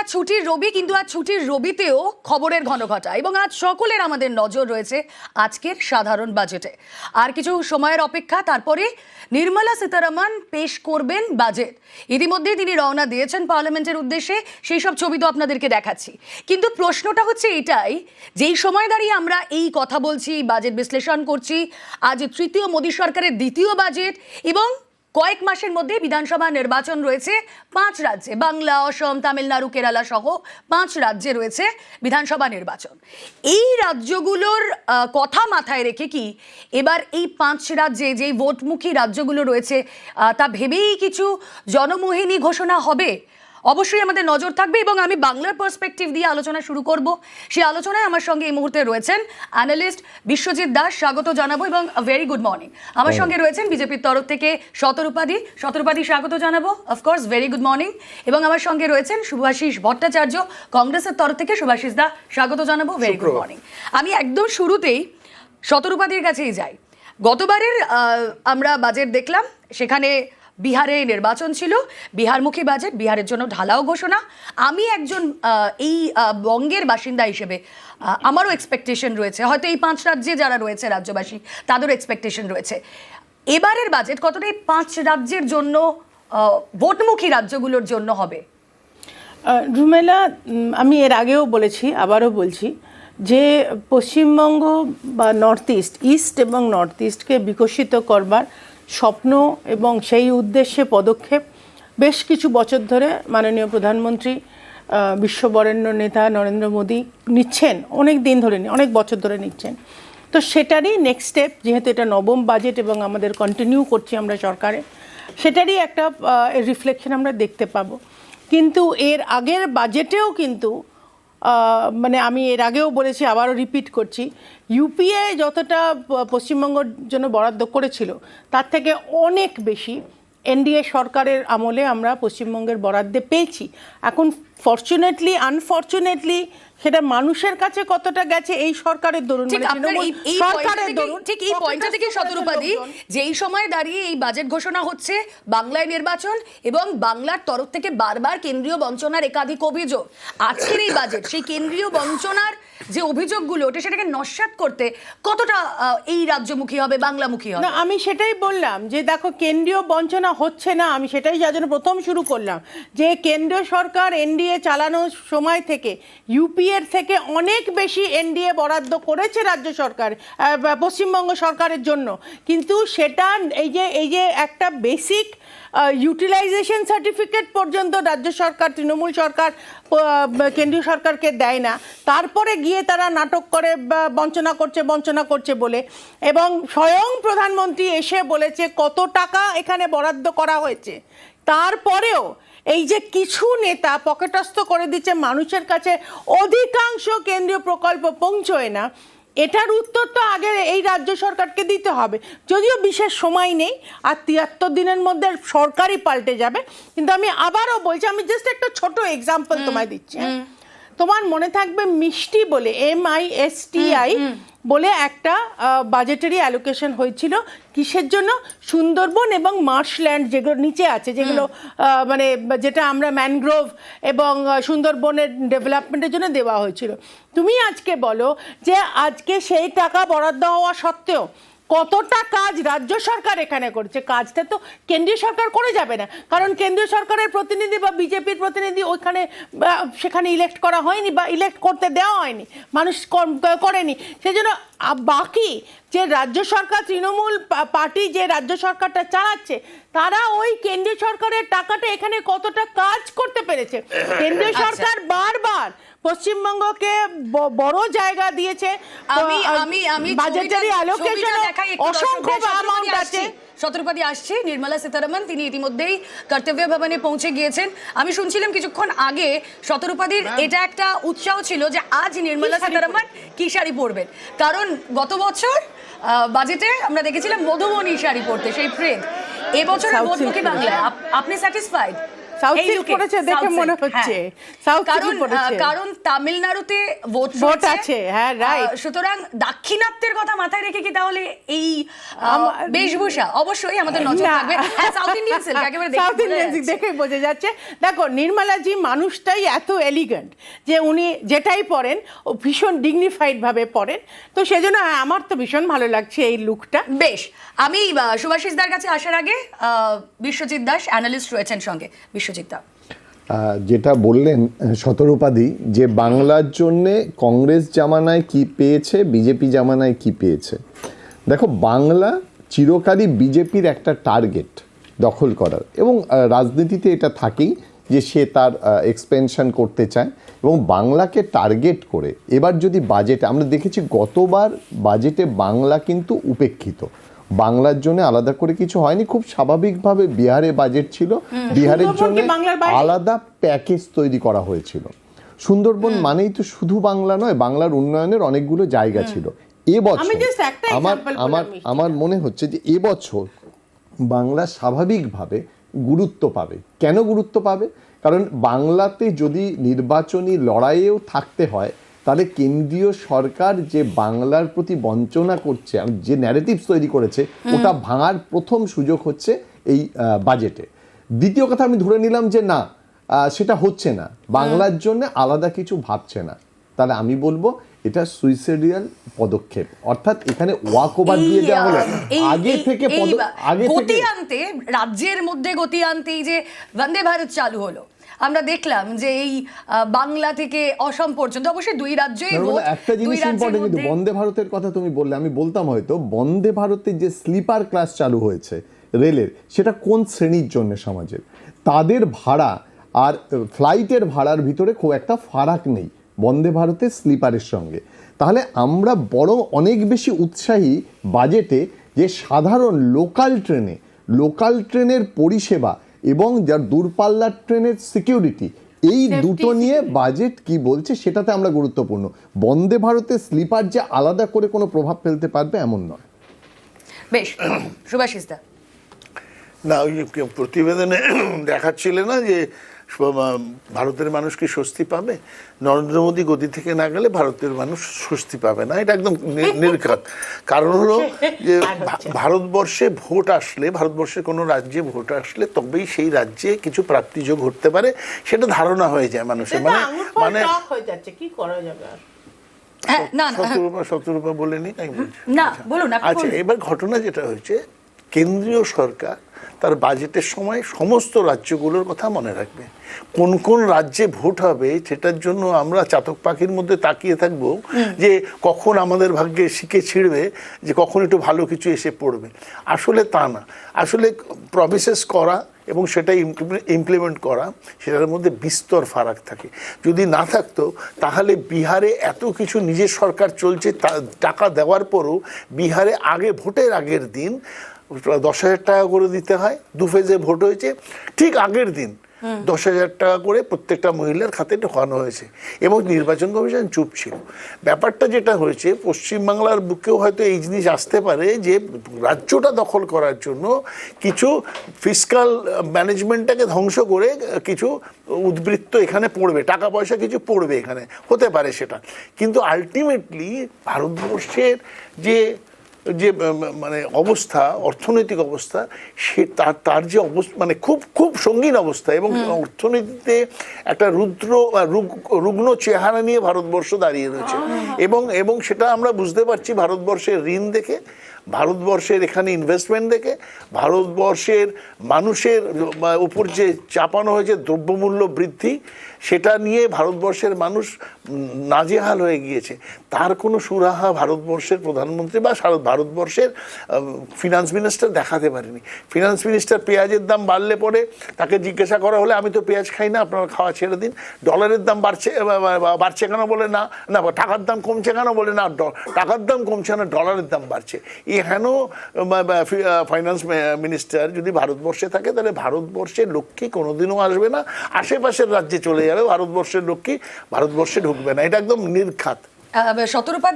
আজ ছুটির রবি, কিন্তু আজ ছুটির রবিতেও খবরের ঘনঘটা এবং আজ সকলের আমাদের নজর রয়েছে আজকের সাধারণ বাজেটে। আর কিছু সময়ের অপেক্ষা, তারপরে নির্মলা সীতারামন পেশ করবেন বাজেট। ইতিমধ্যে তিনি রওনা দিয়েছেন পার্লামেন্টের উদ্দেশ্যে, সেই সব ছবি তো আপনাদেরকে দেখাচ্ছি। কিন্তু প্রশ্নটা হচ্ছে এটাই, যেই সময় দাঁড়িয়ে আমরা এই কথা বলছি, বাজেট বিশ্লেষণ করছি, আজ তৃতীয় মোদী সরকারের দ্বিতীয় বাজেট এবং কয়েক মাসের মধ্যে বিধানসভা নির্বাচন রয়েছে 5 রাজ্যে, বাংলা, অসম, তামিলনাড়ু, কেরালা সহ 5 রাজ্যে রয়েছে বিধানসভা নির্বাচন। এই রাজ্যগুলোর কথা মাথায় রেখে কি এবার এই 5 রাজ্যে যেই ভোটমুখী রাজ্যগুলো রয়েছে তা ভেবেই কিছু জনমোহিনী ঘোষণা হবে? অবশ্যই আমাদের নজর থাকবে এবং আমি বাংলার পার্সপেক্টিভ দিয়ে আলোচনা শুরু করব। সেই আলোচনায় আমার সঙ্গে এই মুহূর্তে রয়েছেন অ্যানালিস্ট বিশ্বজিৎ দাস, স্বাগত জানাবো এবং ভেরি গুড মর্নিং। আমার সঙ্গে রয়েছেন বিজেপির তরফ থেকে শতরূপাদি, স্বাগত জানাবো, অফকোর্স ভেরি গুড মর্নিং। এবং আমার সঙ্গে রয়েছেন শুভাশিস ভট্টাচার্য, কংগ্রেসের তরফ থেকে। শুভাশিস দা, স্বাগত জানাবো, ভেরি গুড মর্নিং। আমি একদম শুরুতেই শতরূপাদির কাছেই যাই। গতবারের আমরা বাজেট দেখলাম, সেখানে বিহারে নির্বাচন ছিল, বিহারমুখী বাজেট, বিহারের জন্য ঢালাও ঘোষণা। আমি একজন এই বঙ্গের বাসিন্দা হিসেবে আমারও এক্সপেকটেশন রয়েছে, হয়তো এই 5 রাজ্যে যারা রয়েছে রাজ্যবাসী তাদেরও এক্সপেকটেশন রয়েছে। এবারের বাজেট কতটা এই 5 রাজ্যের জন্য, ভোটমুখী রাজ্যগুলোর জন্য হবে? রুমেলা, আমি এর আগেও বলেছি, আবারও বলছি যে পশ্চিমবঙ্গ বা নর্থ ইস্ট এবং নর্থ ইস্টকে বিকশিত করবার স্বপ্ন এবং সেই উদ্দেশ্যে পদক্ষেপ বেশ কিছু বছর ধরে মাননীয় প্রধানমন্ত্রী বিশ্ববরেণ্য নেতা নরেন্দ্র মোদী নিচ্ছেন, অনেক দিন ধরে, অনেক বছর ধরে নিচ্ছেন। তো সেটারই নেক্সট স্টেপ, যেহেতু এটা নবম বাজেট এবং আমাদের কন্টিনিউ করছি আমরা সরকারে, সেটারই একটা রিফ্লেকশন আমরা দেখতে পাবো। কিন্তু এর আগের বাজেটেও কিন্তু মানে আমি এর আগেও বলেছি, আবারও রিপিট করছি, ইউপিএ যতটা পশ্চিমবঙ্গের জন্য বরাদ্দ করেছিল তার থেকে অনেক বেশি এনডিএ সরকারের আমলে আমরা পশ্চিমবঙ্গের বরাদ্দে পেয়েছি। এখন ফরচুনেটলি আনফরচুনেটলি সেটা মানুষের কাছে কতটা গেছে এই সরকারের দরুন, ঠিক এই পয়েন্টটা থেকে শতরূপাদি, যেই সময় দাঁড়িয়ে এই বাজেট ঘোষণা হচ্ছে, বাংলায় নির্বাচন এবং বাংলার তরফ থেকে বারবার কেন্দ্রীয় বঞ্চনার একাধিক অভিযোগ, আজকের এই বাজেট সেই কেন্দ্রীয় বঞ্চনার যে অভিযোগগুলো ওটা সেটাকে নস্যাৎ করতে কতটা এই রাজ্যমুখী হবে, বাংলামুখী হবে? না, আমি সেটাই বললাম যে দেখো, কেন্দ্রীয় বঞ্চনা হচ্ছে না, আমি সেটাই যার জন্য প্রথম শুরু করলাম যে কেন্দ্রীয় সরকার এনডিএ চালানোর সময় থেকে ইউপিএর থেকে অনেক বেশি এনডিএ বরাদ্দ করেছে রাজ্য সরকার, পশ্চিমবঙ্গ সরকারের জন্য। কিন্তু সেটা এই যে একটা বেসিক ইউটিলাইজেশন সার্টিফিকেট পর্যন্ত রাজ্য সরকার, তৃণমূল সরকার কেন্দ্রীয় সরকারকে দেয় না। তারপরে গিয়ে তারা নাটক করে বঞ্চনা করছে বলে, এবং স্বয়ং প্রধানমন্ত্রী এসে বলেছে কত টাকা এখানে বরাদ্দ করা হয়েছে। তারপরেও এই যে কিছু নেতা পকেটস্থ করে দিচ্ছে মানুষের কাছে, অধিকাংশ কেন্দ্রীয় প্রকল্প পৌঁছয় না, এটার উত্তর তো আগে এই রাজ্য সরকারকে দিতে হবে। যদিও বিশেষ সময় নেই, আর 73 দিনের মধ্যে সরকারই পাল্টে যাবে। কিন্তু আমি আবারও বলছি, আমি জাস্ট একটা ছোট এক্সাম্পল তোমায় দিচ্ছি। তোমার মনে থাকবে মিষ্টি বলে, MISTI বলে একটা বাজেটারি অ্যালোকেশন হয়েছিল, কিসের জন্য? সুন্দরবন এবং মার্শল্যান্ড যেগুলো নিচে আছে, যেগুলো মানে যেটা আমরা ম্যানগ্রোভ এবং সুন্দরবনের ডেভেলপমেন্টের জন্য দেওয়া হয়েছিল। তুমি আজকে বলো যে আজকে সেই টাকা বরাদ্দ হওয়া সত্ত্বেও কতটা কাজ রাজ্য সরকার এখানে করছে? কাজটা তো কেন্দ্রীয় সরকার করে যাবে না, কারণ কেন্দ্রীয় সরকারের প্রতিনিধি বা বিজেপির প্রতিনিধি ওইখানে সেখানে ইলেক্ট করা হয়নি বা ইলেক্ট করতে দেওয়া হয়নি, মানুষ করেনি। সেজন্য বাকি যে রাজ্য সরকার, তৃণমূল পার্টি যে রাজ্য সরকারটা চালাচ্ছে, তারা ওই কেন্দ্রীয় সরকারের টাকাটা এখানে কতটা কাজ করতে পেরেছে? কেন্দ্রীয় সরকার বারবার পশ্চিমবঙ্গকে বড় জায়গা দিয়েছে, বাজেটারি অ্যালোকেশন অসংখ্য অ্যামাউন্ট আছে। শতরূপাদি আসছে, নির্মলা সীতারামন তিনি ইতিমধ্যেই কর্তব্য ভবনে পৌঁছে গিয়েছেন। আমি শুনছিলাম কিছুক্ষণ আগে শতরূপাদির এটা একটা উৎসাহ ছিল যে আজ নির্মলা সীতারামন কি শাড়ি পরবেন, কারণ গত বছর বাজেটে আমরা দেখেছিলাম মধুবনী শাড়ি পরতে, সেই ট্রেন্ড। এবছরের ভোটমুখী বাংলায় আপনি স্যাটিসফাইড? সাউথ এই সিল্ক look-এ, পড়েছে দেখে South মনে Silk, হচ্ছে হ্যাঁ। সাউথ কারণ সিল্ক পড়েছে। কারণ তামিলনাড়ুতে ভোট ভোট আছে, হ্যাঁ, right. সুতরাং দাক্ষিণাত্যের কথা মাথায় রেখে কি তাহলে এই বেশভূষা অবশ্যই আমাদের নজর না। থাকবে। হ্যাঁ, সাউথ ইন্ডিয়ান সিল্ক একেবারে দেখে সাউথ বোঝা ইন্ডিয়ান যাচ্ছে। দেখে বোঝা যাচ্ছে। দেখো নির্মলাজি মানুষটাই এত এলিগেন্ট যে উনি যেটাই পরেন ও ভীষণ ডিগনিফাইড ভাবে পরেন, তো সেজন্য আমার তো ভীষণ ভালো লাগছে এই লুকটা। বেশ, আমি সুভাষিস দার কাছে আসার আগে বিশ্বজিৎ দাস অ্যানালিস্ট রয়েছেন সঙ্গে। বিশ্বজিৎ দা, যেটা বললেন শতরূপাদি, যে বাংলার জন্যে কংগ্রেস জামানায় কি পেয়েছে, বিজেপি জামানায় কি পেয়েছে। দেখো, বাংলা চিরকালই বিজেপির একটা টার্গেট দখল করার, এবং রাজনীতিতে এটা থাকেই যে সে তার এক্সপেনশন করতে চায়, এবং বাংলাকে টার্গেট করে এবার যদি বাজেটে আমরা দেখেছি, গতবার বাজেটে বাংলা কিন্তু উপেক্ষিত, বাংলার জন্য আলাদা করে কিছু হয়নি। খুব স্বাভাবিকভাবে বিহারে বাজেট ছিল, বিহারের জন্য আলাদা প্যাকেজ তৈরি করা হয়েছিল। সুন্দরবন মানেই তো শুধু বাংলা নয়, বাংলার উন্নয়নের অনেকগুলো জায়গা ছিল। এবছর আমার মনে হচ্ছে যে এবছর বাংলা স্বাভাবিকভাবে গুরুত্ব পাবে। কেন গুরুত্ব পাবে? কারণ বাংলাতে যদি নির্বাচনী লড়াইয়েও থাকতে হয়, তাহলে কেন্দ্রীয় সরকার যে বাংলার প্রতি বঞ্চনা করছে, যে ন্যারেটিভস তৈরি করেছে, ওটা ভাঙার প্রথম সুযোগ হচ্ছে এই বাজেটে। দ্বিতীয় কথা, আমি ধরে নিলাম যে না, সেটা হচ্ছে না, বাংলার জন্য আলাদা কিছু ভাবছে না, তাহলে আমি বলবো এটা সুইসাইডিয়াল পদক্ষেপ, অর্থাৎ এখানে ওয়াক ওভার দিয়ে দেওয়া হলো। আগে থেকে গতি আনতে, রাজ্যের মধ্যে গতি আনতে এই যে বন্দে ভারত চালু হলো, আমরা দেখলাম যে এই বাংলা থেকে অসম পর্যন্ত, অবশ্যই দুই রাজ্যই একটা জিনিস ইম্পর্টেন্ট, কিন্তু বন্দে ভারতের কথা তুমি বললে আমি বলতাম, হয়তো বন্দে ভারতের যে স্লিপার ক্লাস চালু হয়েছে রেলের, সেটা কোন শ্রেণীর জন্য সমাজের, তাদের ভাড়া আর ফ্লাইটের ভাড়ার ভিতরে খুব একটা ফারাক নেই বন্দে ভারতের স্লিপারের সঙ্গে। তাহলে আমরা বরং অনেক বেশি উৎসাহী বাজেটে যে সাধারণ লোকাল ট্রেনের পরিষেবা এবং যার দূরপাল্লার ট্রেনের সিকিউরিটি, এই দুটো নিয়ে বাজেট কি বলছে সেটাতে আমরা গুরুত্বপূর্ণ। বন্দে ভারতের স্লিপার যে আলাদা করে কোনো প্রভাব ফেলতে পারবে এমন নয়। বেশ, সুভাষিস দা, না ওই প্রতিবেদনে দেখাচ্ছিলে না যে ভারতের মানুষ কি স্বস্তি পাবে? নরেন্দ্র মোদী গদি থেকে না গেলে ভারতের মানুষ স্বস্তি পাবে না, এটা একদম নির্ঘাত। কারণ হলো যে ভারতবর্ষে ভোট আসলে, ভারতবর্ষের কোনো রাজ্যে ভোট আসলে তবেই সেই রাজ্যে কিছু প্রাপ্তিযোগ ঘটতে পারে, সেটা ধারণা হয়ে যায় মানুষের। মানে কি করা যাবে? শতরূপা বলেনি, আমি বলছি। আচ্ছা, এবার ঘটনা যেটা হয়েছে, কেন্দ্রীয় সরকার তার বাজেটের সময় সমস্ত রাজ্যগুলোর কথা মনে রাখবে। কোন কোন রাজ্যে ভোট হবে সেটার জন্য আমরা চাতক পাখির মধ্যে তাকিয়ে থাকবো যে কখন আমাদের ভাগ্যে শিখে ছিঁড়বে, যে কখন একটু ভালো কিছু এসে পড়বে। আসলে তা না, আসলে প্রমিসেস করা এবং সেটা ইমপ্লিমেন্ট করা, সেটার মধ্যে বিস্তর ফারাক থাকে। যদি না থাকতো তাহলে বিহারে এত কিছু নিজের সরকার চলছে, টাকা দেওয়ার পরও বিহারে ভোটের আগের দিন 10,000 টাকা করে দিতে হয়। 2 ফেজে ভোট হয়েছে, ঠিক আগের দিন 10,000 টাকা করে প্রত্যেকটা মহিলার খাতে ঢোকানো হয়েছে, এবং নির্বাচন কমিশন চুপ ছিল। ব্যাপারটা যেটা হয়েছে, পশ্চিমবাংলার বুকেও হয়তো এই জিনিস আসতে পারে যে রাজ্যটা দখল করার জন্য কিছু ফিসকাল ম্যানেজমেন্টটাকে ধ্বংস করে কিছু উদ্বৃত্ত এখানে পড়বে, টাকা পয়সা কিছু পড়বে এখানে, হতে পারে সেটা। কিন্তু আলটিমেটলি ভারতবর্ষের যে মানে অবস্থা, অর্থনৈতিক অবস্থা, সে তার যে অবস্থা মানে খুব খুব সঙ্গীন অবস্থা, এবং অর্থনীতিতে একটা রুগ্ন চেহারা নিয়ে ভারতবর্ষ দাঁড়িয়ে রয়েছে। এবং সেটা আমরা বুঝতে পারছি ভারতবর্ষের ঋণ দেখে, ভারতবর্ষের এখানে ইনভেস্টমেন্ট দেখে, ভারতবর্ষের মানুষের উপর যে চাপানো হয়েছে দ্রব্যমূল্য বৃদ্ধি, সেটা নিয়ে ভারতবর্ষের মানুষ নাজেহাল হয়ে গিয়েছে। তার কোনো সুরাহা ভারতবর্ষের প্রধানমন্ত্রী বা ভারতবর্ষের ফিনান্স মিনিস্টার দেখাতে পারেনি। ফিনান্স মিনিস্টার পেঁয়াজের দাম বাড়লে পরে তাকে জিজ্ঞাসা করা হলে, আমি তো পেঁয়াজ খাই না, আপনারা খাওয়া ছেড়ে দিন। ডলারের দাম বাড়ছে কেন বলে না, টাকার দাম কমছে কেন বলে না, টাকার দাম কমছে না, ডলারের দাম বাড়ছে। হেন ফাইন্যান্স মিনিস্টার যদি ভারতবর্ষে থাকে, তাহলে ভারতবর্ষের লক্ষ্মী কোনোদিনও আসবে না, আশেপাশের রাজ্যে চলে যাবে, ভারতবর্ষের লক্ষ্মী ভারতবর্ষে ঢুকবে না, এটা একদম নির্ঘাত। শতরূপা